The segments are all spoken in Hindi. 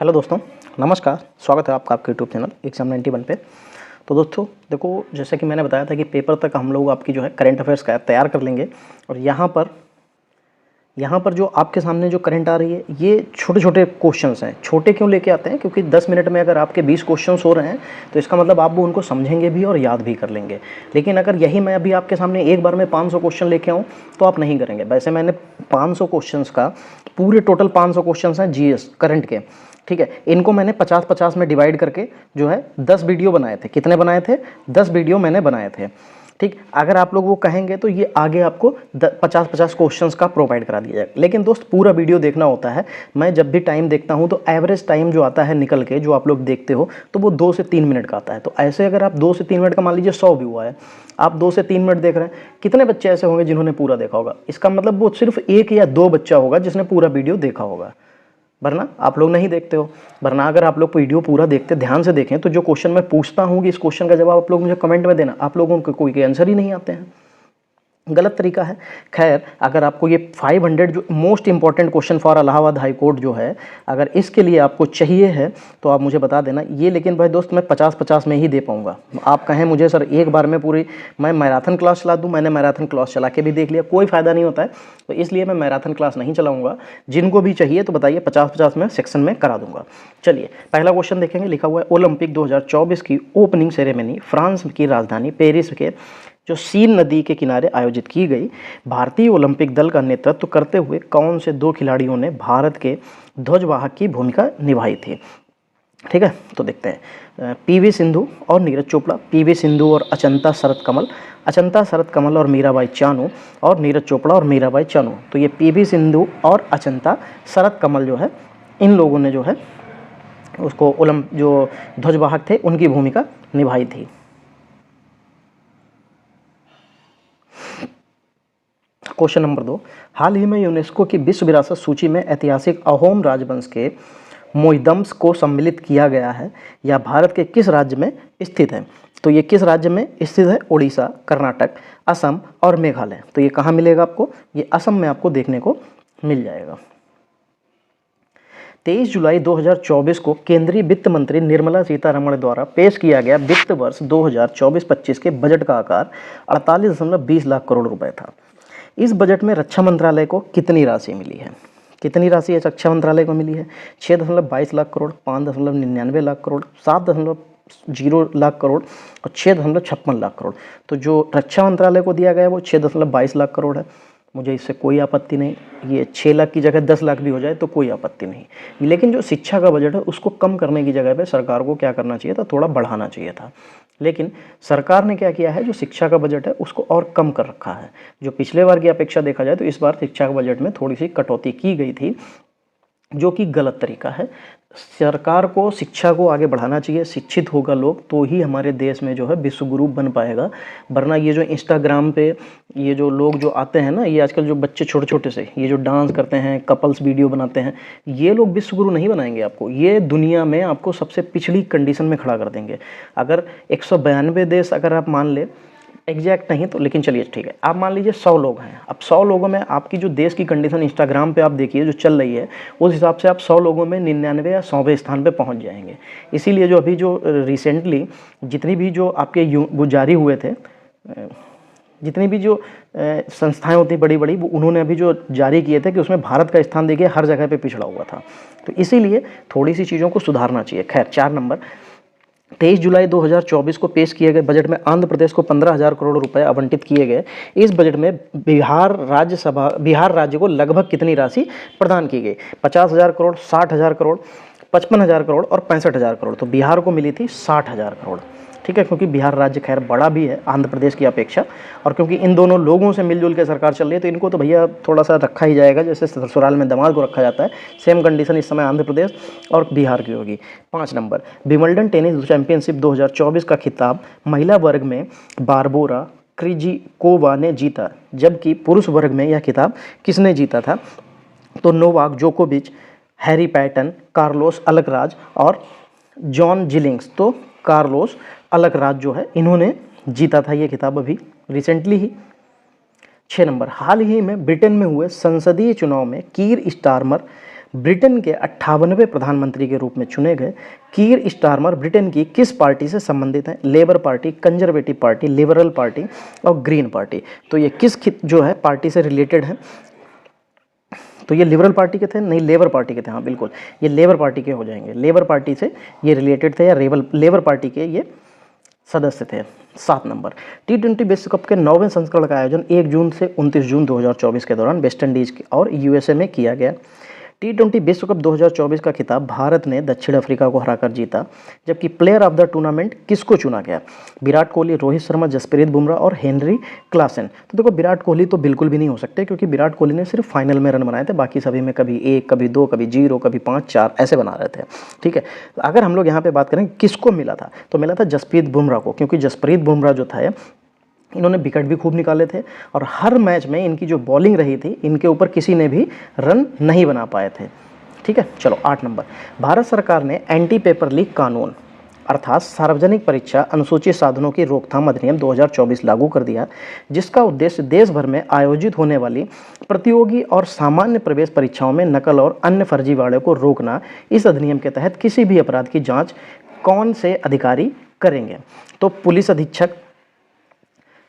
हेलो दोस्तों, नमस्कार। स्वागत है आपका आपके यूट्यूब चैनल एग्जाम 91 पे। तो दोस्तों देखो, जैसे कि मैंने बताया था कि पेपर तक हम लोग आपकी जो है करंट अफेयर्स का तैयार कर लेंगे। और यहाँ पर जो आपके सामने जो करंट आ रही है, ये छोटे छोटे क्वेश्चंस हैं। छोटे क्यों लेके आते हैं? क्योंकि 10 मिनट में अगर आपके 20 क्वेश्चंस हो रहे हैं तो इसका मतलब आप वो उनको समझेंगे भी और याद भी कर लेंगे। लेकिन अगर यही मैं अभी आपके सामने एक बार में 500 क्वेश्चन लेके आऊँ तो आप नहीं करेंगे। वैसे मैंने 500 क्वेश्चंस का पूरे टोटल 500 क्वेश्चंस हैं जीएस करंट के, ठीक है। इनको मैंने 50-50 में डिवाइड करके जो है 10 वीडियो बनाए थे। कितने बनाए थे? 10 वीडियो मैंने बनाए थे, ठीक। अगर आप लोग वो कहेंगे तो ये आगे आपको 50-50 क्वेश्चंस का प्रोवाइड करा दिया जाएगा। लेकिन दोस्त पूरा वीडियो देखना होता है। मैं जब भी टाइम देखता हूँ तो एवरेज टाइम जो आता है निकल के, जो आप लोग देखते हो, तो वो 2 से 3 मिनट का आता है। तो ऐसे अगर आप 2 से 3 मिनट का मान लीजिए 100 व्यू आया, आप 2 से 3 मिनट देख रहे हैं, कितने बच्चे ऐसे होंगे जिन्होंने पूरा देखा होगा? इसका मतलब वो सिर्फ 1 या 2 बच्चा होगा जिसने पूरा वीडियो देखा होगा, वरना आप लोग नहीं देखते हो। वरना अगर आप लोग वीडियो पूरा देखते, ध्यान से देखें, तो जो क्वेश्चन मैं पूछता हूँ कि इस क्वेश्चन का जवाब आप लोग मुझे कमेंट में देना, आप लोगों को कोई के आंसर ही नहीं आते हैं। गलत तरीका है। खैर, अगर आपको ये 500 जो most important question for Allahabad high court जो है, अगर इसके लिए आपको चाहिए है तो आप मुझे बता देना ये। लेकिन भाई दोस्त, मैं 50-50 में ही दे पाऊंगा। आप कहें मुझे सर एक बार में पूरी मैं मैराथन क्लास चला दूं, मैंने मैराथन क्लास चला के भी देख लिया, कोई फ़ायदा नहीं होता है। तो इसलिए मैं मैराथन क्लास नहीं चलाऊँगा। जिनको भी चाहिए तो बताइए, 50-50 में सेक्शन में करा दूँगा। चलिए पहला क्वेश्चन देखेंगे। लिखा हुआ है, ओलंपिक 2024 की ओपनिंग सेरेमनी फ्रांस की राजधानी पेरिस के जो सीन नदी के किनारे आयोजित की गई। भारतीय ओलंपिक दल का नेतृत्व करते हुए कौन से 2 खिलाड़ियों ने भारत के ध्वजवाहक की भूमिका निभाई थी? ठीक है, तो देखते हैं। पीवी सिंधु और नीरज चोपड़ा, पीवी सिंधु और अचंता शरत कमल, अचंता शरत कमल और मीराबाई चानू, और नीरज चोपड़ा और मीराबाई चानू। तो ये पीवी सिंधु और अचंता शरत कमल जो है, इन लोगों ने जो है उसको जो ध्वजवाहक थे उनकी भूमिका निभाई थी। क्वेश्चन नंबर 2, हाल ही में यूनेस्को की विश्व विरासत सूची में ऐतिहासिक अहोम राजवंश के मोइदम्स को सम्मिलित किया गया है, या भारत के किस राज्य में स्थित है? तो ये किस राज्य में स्थित है? उड़ीसा, कर्नाटक, असम और मेघालय। तो ये कहाँ मिलेगा आपको? ये असम में आपको देखने को मिल जाएगा। 23 जुलाई 2024 को केंद्रीय वित्त मंत्री निर्मला सीतारमण द्वारा पेश किया गया वित्त वर्ष 2024-25 के बजट का आकार 48.20 लाख करोड़ रुपए था। इस बजट में रक्षा मंत्रालय को कितनी राशि मिली है? कितनी राशि रक्षा मंत्रालय को मिली है? 6.22 लाख करोड़, 5.99 लाख करोड़, 7.0 लाख करोड़ और 6.56 लाख करोड़। तो जो रक्षा मंत्रालय को दिया गया है वो 6.22 लाख करोड़ है। मुझे इससे कोई आपत्ति नहीं। ये 6 लाख की जगह 10 लाख भी हो जाए तो कोई आपत्ति नहीं। लेकिन जो शिक्षा का बजट है उसको कम करने की जगह पे सरकार को क्या करना चाहिए था? थोड़ा बढ़ाना चाहिए था। लेकिन सरकार ने क्या किया है, जो शिक्षा का बजट है उसको और कम कर रखा है। जो पिछले बार की अपेक्षा देखा जाए तो इस बार शिक्षा के बजट में थोड़ी सी कटौती की गई थी, जो कि गलत तरीका है। सरकार को शिक्षा को आगे बढ़ाना चाहिए। शिक्षित होगा लोग तो ही हमारे देश में जो है विश्व गुरु बन पाएगा। वरना ये जो इंस्टाग्राम पे ये जो लोग जो आते हैं ना, ये आजकल जो बच्चे छोटे छोटे से ये जो डांस करते हैं, कपल्स वीडियो बनाते हैं, ये लोग विश्व गुरु नहीं बनाएंगे आपको। ये दुनिया में आपको सबसे पिछड़ी कंडीशन में खड़ा कर देंगे। अगर 192 देश अगर आप मान ले, एग्जैक्ट नहीं तो, लेकिन चलिए ठीक है, आप मान लीजिए 100 लोग हैं। अब 100 लोगों में आपकी जो देश की कंडीशन इंस्टाग्राम पे आप देखिए जो चल रही है, उस हिसाब से आप 100 लोगों में 99 या 100वें स्थान पे पहुंच जाएंगे। इसीलिए जो अभी जो रिसेंटली जितनी भी जो आपके वो जारी हुए थे, जितनी भी जो संस्थाएं होती बड़ी बड़ी, वो उन्होंने अभी जो जारी किए थे कि उसमें भारत का स्थान देखिए हर जगह पे पिछड़ा हुआ था। तो इसीलिए थोड़ी सी चीज़ों को सुधारना चाहिए। खैर, 4 नंबर, 23 जुलाई 2024 को पेश किए गए बजट में आंध्र प्रदेश को 15,000 करोड़ रुपए आवंटित किए गए। इस बजट में बिहार राज्य को लगभग कितनी राशि प्रदान की गई? 50,000 करोड़, 60,000 करोड़, 55,000 करोड़ और 65,000 करोड़। तो बिहार को मिली थी 60,000 करोड़, ठीक है, क्योंकि बिहार राज्य खैर बड़ा भी है आंध्र प्रदेश की अपेक्षा, और क्योंकि इन दोनों लोगों से मिलजुल के सरकार चल रही है तो इनको तो भैया थोड़ा सा रखा ही जाएगा, जैसे ससुराल में दामाद को रखा जाता है। सेम कंडीशन इस समय आंध्र प्रदेश और बिहार की होगी। 5 नंबर, विंबलडन टेनिस चैंपियनशिप 2024 का खिताब महिला वर्ग में बारबोरा क्रिजिकोवा ने जीता, जबकि पुरुष वर्ग में यह खिताब किसने जीता था? तो नोवाक जोकोविच, हैरी पैटन, कार्लोस अलकराज और जॉन जिलिंग्स। तो कार्लोस अलकराज जो है, इन्होंने जीता था ये खिताब अभी रिसेंटली ही। 6 नंबर, हाल ही में ब्रिटेन में हुए संसदीय चुनाव में कीर स्टारमर ब्रिटेन के 98वें प्रधानमंत्री के रूप में चुने गए कीर स्टारमर ब्रिटेन की किस पार्टी से संबंधित हैं? Labour party, conservative party, liberal party और ग्रीन पार्टी। तो ये किस जो है पार्टी से रिलेटेड है? तो ये लिबरल पार्टी के थे? नहीं, लेबर पार्टी के थे। हाँ बिल्कुल, ये लेबर पार्टी के हो जाएंगे। लेबर पार्टी से ये रिलेटेड थे या लेबर पार्टी के ये सदस्य थे। 7 नंबर, T20 विश्व कप के 9वें संस्करण का आयोजन 1 जून से 29 जून 2024 के दौरान वेस्ट इंडीज और यूएसए में किया गया। T20 विश्व कप 2024 का खिताब भारत ने दक्षिण अफ्रीका को हराकर जीता, जबकि प्लेयर ऑफ द टूर्नामेंट किसको चुना गया? विराट कोहली, रोहित शर्मा, जसप्रीत बुमराह और हेनरी क्लासन। तो देखो, विराट कोहली तो बिल्कुल भी नहीं हो सकते, क्योंकि विराट कोहली ने सिर्फ फाइनल में रन बनाए थे, बाकी सभी में कभी 1, कभी 2, कभी 0, कभी 5, 4 ऐसे बना रहे थे। ठीक है, तो अगर हम लोग यहाँ पे बात करें किसको मिला था, तो मिला था जसप्रीत बुमराह को, क्योंकि जसप्रीत बुमराह जो था इन्होंने विकेट भी खूब निकाले थे और हर मैच में इनकी जो बॉलिंग रही थी, इनके ऊपर किसी ने भी रन नहीं बना पाए थे। ठीक है, चलो 8 नंबर, भारत सरकार ने एंटी पेपर लीक कानून अर्थात सार्वजनिक परीक्षा अनुसूचित साधनों की रोकथाम अधिनियम 2024 लागू कर दिया, जिसका उद्देश्य देश भर में आयोजित होने वाली प्रतियोगी और सामान्य प्रवेश परीक्षाओं में नकल और अन्य फर्जीवाड़े को रोकना। इस अधिनियम के तहत किसी भी अपराध की जांच कौन से अधिकारी करेंगे? तो पुलिस अधीक्षक,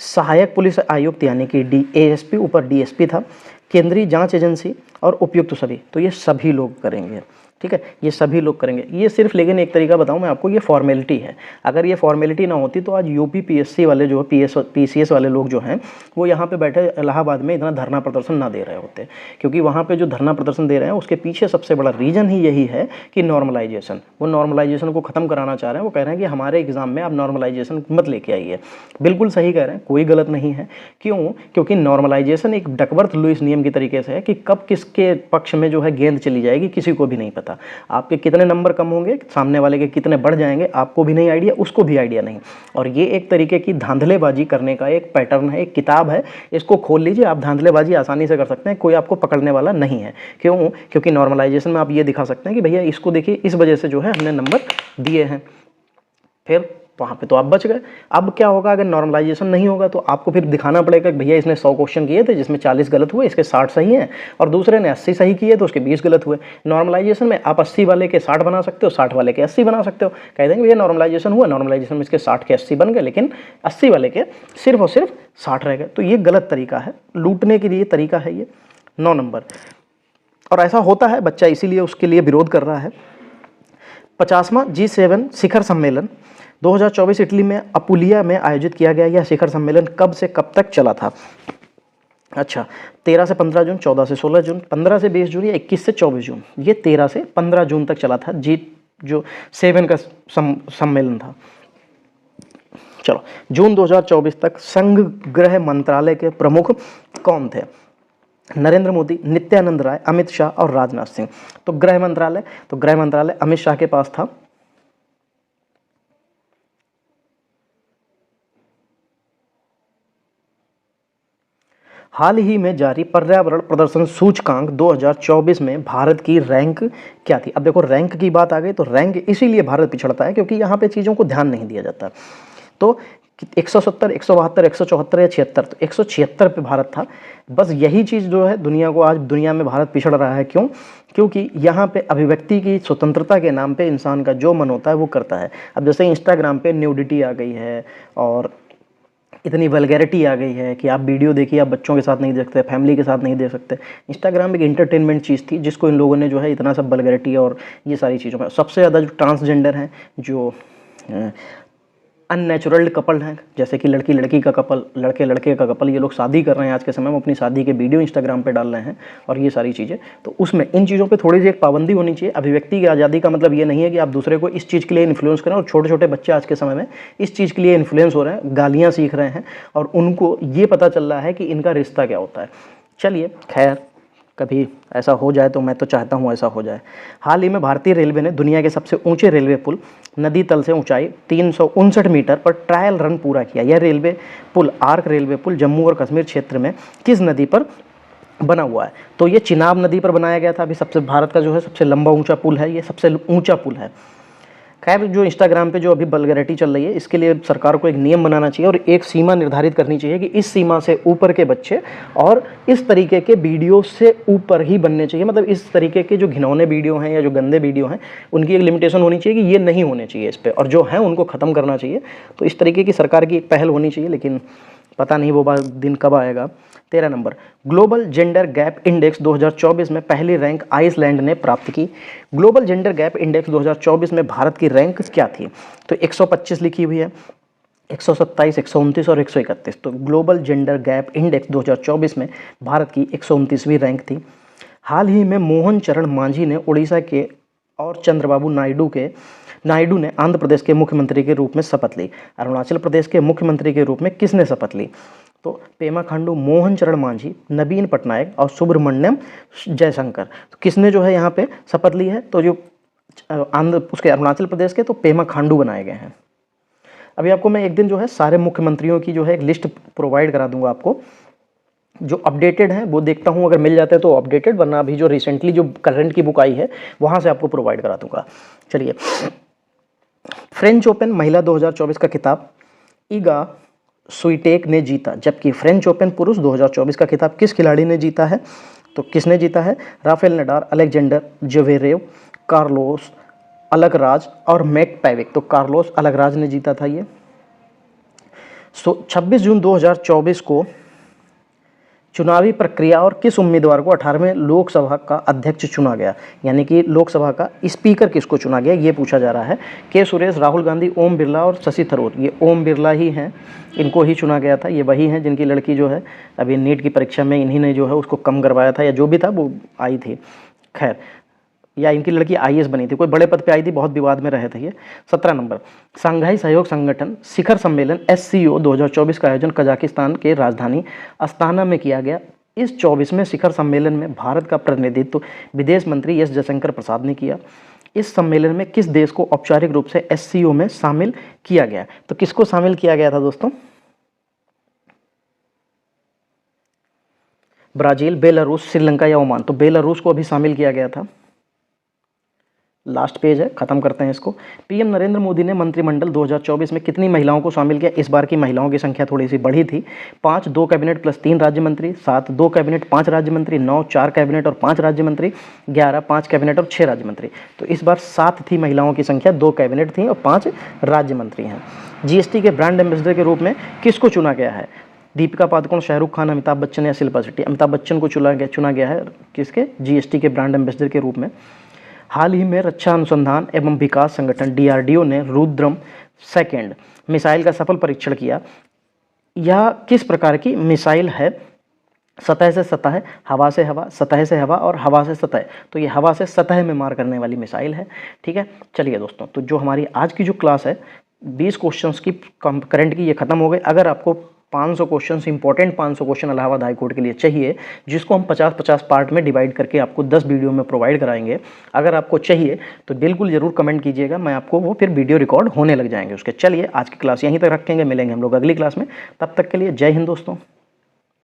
सहायक पुलिस आयुक्त यानी कि ASP, ऊपर DSP था, केंद्रीय जांच एजेंसी और उपयुक्त सभी। तो ये सभी लोग करेंगे। ठीक है, ये सभी लोग करेंगे। ये सिर्फ लेकिन एक तरीका बताऊं मैं आपको, ये फॉर्मेलिटी है। अगर ये फॉर्मेलिटी ना होती तो आज UP PSC वाले जो PCS वाले लोग जो हैं वो यहाँ पे बैठे इलाहाबाद में इतना धरना प्रदर्शन ना दे रहे होते, क्योंकि वहाँ पे जो धरना प्रदर्शन दे रहे हैं उसके पीछे सबसे बड़ा रीज़न ही यही है कि नॉर्मलाइजेशन, वो नॉर्मलाइजेशन को ख़त्म कराना चाह रहे हैं। वो कह रहे हैं कि हमारे एग्ज़ाम में आप नॉर्मलाइजेशन मत लेके आइए। बिल्कुल सही कह रहे हैं, कोई गलत नहीं है। क्यों? क्योंकि नॉर्मलाइजेशन एक डकवर्थ लुईस नियम की तरीके से है कि कब किसके पक्ष में जो है गेंद चली जाएगी किसी को भी नहीं पता। आपके कितने नंबर कम होंगे, सामने वाले के कितने बढ़ जाएंगे, आपको भी नहीं आइडिया, उसको भी आइडिया नहीं। और ये एक तरीके की धांधलेबाजी करने का एक पैटर्न है, एक किताब है। इसको खोल लीजिए, आप धांधलेबाजी आसानी से कर सकते हैं, कोई आपको पकड़ने वाला नहीं है। क्यों? क्योंकि नॉर्मलाइजेशन में आप ये दिखा सकते हैं कि भैया इसको देखिए, इस वजह से जो है हमने नंबर दिए हैं, फिर वहाँ पे तो आप बच गए। अब क्या होगा अगर नॉर्मलाइजेशन नहीं होगा? तो आपको फिर दिखाना पड़ेगा कि भैया इसने 100 क्वेश्चन किए थे जिसमें 40 गलत हुए, इसके 60 सही हैं, और दूसरे ने 80 सही किए तो उसके 20 गलत हुए। नॉर्मलाइजेशन में आप 80 वाले के 60 बना सकते हो, 60 वाले के 80 बना सकते हो। कह देंगे भैया नॉर्मलाइजेशन हुआ, नॉर्मलाइजेशन में इसके 60 के 80 बन गए, लेकिन 80 वाले के सिर्फ और सिर्फ 60 रह गए। तो ये गलत तरीका है, लूटने के लिए तरीका है ये। 9 नंबर, और ऐसा होता है, बच्चा इसीलिए उसके लिए विरोध कर रहा है। 50वां G7 शिखर सम्मेलन 2024 इटली में अपुलिया में आयोजित किया गया। यह शिखर सम्मेलन कब से कब तक चला था? अच्छा, 13 से 15 जून, 14 से 16 जून, 15 से 20 जून या 21 से 24 जून? ये 13 से 15 जून तक चला था। जो 7 का सम्मेलन था। चलो, जून 2024 तक संघ गृह मंत्रालय के प्रमुख कौन थे? नरेंद्र मोदी, नित्यानंद राय, अमित शाह और राजनाथ सिंह। तो गृह मंत्रालय अमित शाह के पास था। हाल ही में जारी पर्यावरण प्रदर्शन सूचकांक 2024 में भारत की रैंक क्या थी? अब देखो, रैंक की बात आ गई तो रैंक इसीलिए भारत पिछड़ता है क्योंकि यहाँ पे चीज़ों को ध्यान नहीं दिया जाता। तो 170, 172, 174 या 76, तो 176 पे भारत था। बस यही चीज़ जो है दुनिया को, आज दुनिया में भारत पिछड़ रहा है। क्यों? क्योंकि यहाँ पे अभिव्यक्ति की स्वतंत्रता के नाम पे इंसान का जो मन होता है वो करता है। अब जैसे इंस्टाग्राम पे न्यूडिटी आ गई है और इतनी वल्गैरिटी आ गई है कि आप वीडियो देखिए, आप बच्चों के साथ नहीं देख सकते, फैमिली के साथ नहीं देख सकते। इंस्टाग्राम एक एंटरटेनमेंट चीज़ थी जिसको इन लोगों ने जो है इतना सब वल्गैरिटी और ये सारी चीज़ों में, सबसे ज़्यादा जो ट्रांसजेंडर हैं, जो अननेचुरल कपल हैं, जैसे कि लड़की लड़की का कपल, लड़के लड़के का कपल, ये लोग शादी कर रहे हैं आज के समय में, अपनी शादी के वीडियो इंस्टाग्राम पे डाल रहे हैं और ये सारी चीज़ें। तो उसमें इन चीज़ों पे थोड़ी सी एक पाबंदी होनी चाहिए। अभिव्यक्ति की आज़ादी का मतलब ये नहीं है कि आप दूसरे को इस चीज़ के लिए इन्फ्लुएंस करें, और छोटे छोटे बच्चे आज के समय में इस चीज़ के लिए इन्फ्लुएंस हो रहे हैं, गालियाँ सीख रहे हैं और उनको ये पता चल रहा है कि इनका रिश्ता क्या होता है। चलिए, खैर, कभी ऐसा हो जाए तो मैं तो चाहता हूँ ऐसा हो जाए। हाल ही में भारतीय रेलवे ने दुनिया के सबसे ऊंचे रेलवे पुल, नदी तल से ऊंचाई 359 मीटर पर ट्रायल रन पूरा किया। यह रेलवे पुल, आर्क रेलवे पुल, जम्मू और कश्मीर क्षेत्र में किस नदी पर बना हुआ है? तो ये चिनाब नदी पर बनाया गया था। अभी सबसे, भारत का जो है सबसे लंबा ऊंचा पुल है, ये सबसे ऊंचा पुल है। खैर जो इंस्टाग्राम पे जो अभी वल्गैरिटी चल रही है, इसके लिए सरकार को एक नियम बनाना चाहिए और एक सीमा निर्धारित करनी चाहिए कि इस सीमा से ऊपर के बच्चे और इस तरीके के वीडियो से ऊपर ही बनने चाहिए। मतलब इस तरीके के जो घिनौने वीडियो हैं या जो गंदे वीडियो हैं उनकी एक लिमिटेशन होनी चाहिए कि ये नहीं होने चाहिए इस पर, और जो हैं उनको ख़त्म करना चाहिए। तो इस तरीके की सरकार की एक पहल होनी चाहिए, लेकिन पता नहीं वो दिन कब आएगा। 13 number, global gender gap index 2024 में पहली रैंक आइसलैंड ने प्राप्त की। ग्लोबल जेंडर गैप इंडेक्स 2024 में भारत की रैंक क्या थी? तो 125 लिखी हुई है, 127, 129 और 131। तो ग्लोबल जेंडर गैप इंडेक्स 2024 में भारत की 129वीं रैंक थी। हाल ही में मोहन चरण मांझी ने उड़ीसा के और चंद्रबाबू नायडू ने आंध्र प्रदेश के मुख्यमंत्री के रूप में शपथ ली। अरुणाचल प्रदेश के मुख्यमंत्री के रूप में किसने शपथ ली? तो पेमा खांडू, मोहन चरण मांझी, नवीन पटनायक और सुब्रमण्यम जयशंकर। तो किसने जो है यहाँ पे शपथ ली है? तो जो उसके अरुणाचल प्रदेश के तो पेमा खांडू बनाए गए हैं। अभी आपको मैं एक दिन जो है सारे मुख्यमंत्रियों की जो है एक लिस्ट प्रोवाइड करा दूंगा आपको, जो अपडेटेड है वो देखता हूँ, अगर मिल जाते हैं तो अपडेटेड, वरना अभी जो रिसेंटली जो करंट की बुक आई है वहाँ से आपको प्रोवाइड करा दूंगा। चलिए, फ्रेंच ओपन महिला 2024 का खिताब ईगा स्विटेक ने जीता, जबकि फ्रेंच ओपन पुरुष 2024 का खिताब किस खिलाड़ी ने जीता है? तो किसने जीता है? Rafael Nadal, Alexander Zverev, Carlos Alcaraz और मैक पैविक। तो कार्लोस अलकराज ने जीता था ये। 26 जून 2024 को चुनावी प्रक्रिया और किस उम्मीदवार को 18वें लोकसभा का अध्यक्ष चुना गया, यानी कि लोकसभा का स्पीकर किसको चुना गया, ये पूछा जा रहा है। के सुरेश, राहुल गांधी, ओम बिरला और शशि थरूर। ये ओम बिरला ही हैं, इनको ही चुना गया था। ये वही हैं जिनकी लड़की जो है अभी नीट की परीक्षा में इन्हीं ने जो है उसको कम करवाया था, या जो भी था वो आई थी, खैर, या इनकी लड़की IAS बनी थी, कोई बड़े पद पे आई थी, बहुत विवाद में रहे थे ये। 17 नंबर, शंघाई सहयोग संगठन शिखर सम्मेलन SCO 2024 का आयोजन कजाकिस्तान के राजधानी अस्ताना में किया गया। इस 24वें शिखर सम्मेलन में भारत का प्रतिनिधित्व विदेश मंत्री एस जयशंकर प्रसाद ने किया। इस सम्मेलन में किस देश को औपचारिक रूप से SCO में शामिल किया गया? तो किसको शामिल किया गया था दोस्तों? ब्राजील, बेलारूस, श्रीलंका या ओमान। तो बेलारूस को अभी शामिल किया गया था। लास्ट पेज है, खत्म करते हैं इसको। PM नरेंद्र मोदी ने मंत्रिमंडल 2024 में कितनी महिलाओं को शामिल किया? इस बार की महिलाओं की संख्या थोड़ी सी बढ़ी थी। 5 2 कैबिनेट प्लस 3 राज्य मंत्री, 7 2 कैबिनेट 5 राज्य मंत्री, 9 4 कैबिनेट और 5 राज्य मंत्री, 11 5 कैबिनेट और 6 राज्य मंत्री। तो इस बार 7 थी महिलाओं की संख्या, 2 कैबिनेट थी और 5 राज्य मंत्री हैं। GST के ब्रांड एम्बेसडर के रूप में किसको चुना गया है? दीपिका पादुकोण, शाहरुख खान, अमिताभ बच्चन या शिल्पा शेट्टी। अमिताभ बच्चन को चुना गया है किसके? GST के ब्रांड एम्बेसडर के रूप में। हाल ही में रक्षा अनुसंधान एवं विकास संगठन DRDO ने रुद्रम 2 मिसाइल का सफल परीक्षण किया। यह किस प्रकार की मिसाइल है? सतह से सतह, हवा से हवा, सतह से हवा और हवा से सतह। तो ये हवा से सतह में मार करने वाली मिसाइल है। ठीक है, चलिए दोस्तों, तो जो हमारी आज की जो क्लास है 20 क्वेश्चंस की करंट की, ये खत्म हो गई। अगर आपको 500 question, important 500 question Allahabad high court के लिए चाहिए, जिसको हम 50-50 पार्ट में डिवाइड करके आपको 10 वीडियो में प्रोवाइड कराएंगे, अगर आपको चाहिए तो बिल्कुल ज़रूर कमेंट कीजिएगा, मैं आपको वो फिर वीडियो रिकॉर्ड होने लग जाएंगे उसके। चलिए आज की क्लास यहीं तक रखेंगे, मिलेंगे हम लोग अगली क्लास में। तब तक के लिए जय हिंद दोस्तों।